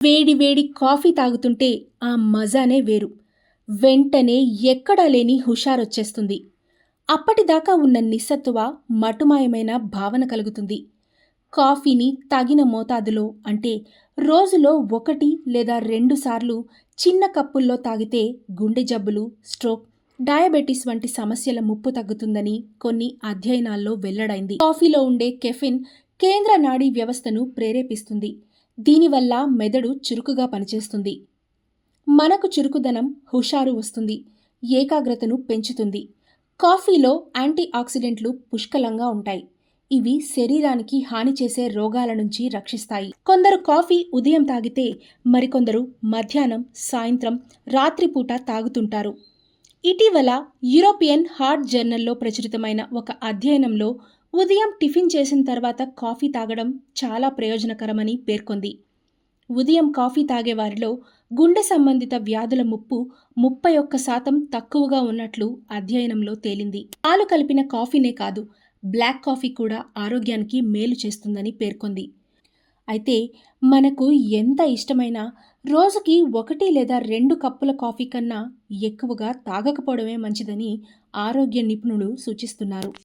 వేడి వేడి కాఫీ తాగుతుంటే ఆ మజానే వేరు. వెంటనే ఎక్కడా లేని హుషారొచ్చేస్తుంది. అప్పటిదాకా ఉన్న నిస్సత్తువ మటుమాయమైన భావన కలుగుతుంది. కాఫీని తగిన మోతాదులో అంటే రోజులో 1 లేదా 2 సార్లు చిన్న కప్పుల్లో తాగితే గుండె జబ్బులు, స్ట్రోక్, డయాబెటిస్ వంటి సమస్యల ముప్పు తగ్గుతుందని కొన్ని అధ్యయనాల్లో వెల్లడైంది. కాఫీలో ఉండే కెఫిన్ కేంద్ర నాడీ వ్యవస్థను ప్రేరేపిస్తుంది. దీనివల్ల మెదడు చురుకుగా పనిచేస్తుంది. మనకు చురుకుదనం, హుషారు వస్తుంది. ఏకాగ్రతను పెంచుతుంది. కాఫీలో యాంటీ ఆక్సిడెంట్లు పుష్కలంగా ఉంటాయి. ఇవి శరీరానికి హాని చేసే రోగాల నుంచి రక్షిస్తాయి. కొందరు కాఫీ ఉదయం తాగితే మరికొందరు మధ్యాహ్నం, సాయంత్రం, రాత్రిపూట తాగుతుంటారు. ఇటీవల యూరోపియన్ హార్ట్ జర్నల్లో ప్రచురితమైన ఒక అధ్యయనంలో ఉదయం టిఫిన్ చేసిన తర్వాత కాఫీ తాగడం చాలా ప్రయోజనకరమని పేర్కొంది. ఉదయం కాఫీ తాగేవారిలో గుండె సంబంధిత వ్యాధుల ముప్పు 31% తక్కువగా ఉన్నట్లు అధ్యయనంలో తేలింది. పాలు కలిపిన కాఫీనే కాదు, బ్లాక్ కాఫీ కూడా ఆరోగ్యానికి మేలు చేస్తుందని పేర్కొంది. అయితే మనకు ఎంత ఇష్టమైనా రోజుకి 1 లేదా 2 కప్పుల కాఫీ కన్నా ఎక్కువగా తాగకపోవడమే మంచిదని ఆరోగ్య నిపుణులు సూచిస్తున్నారు.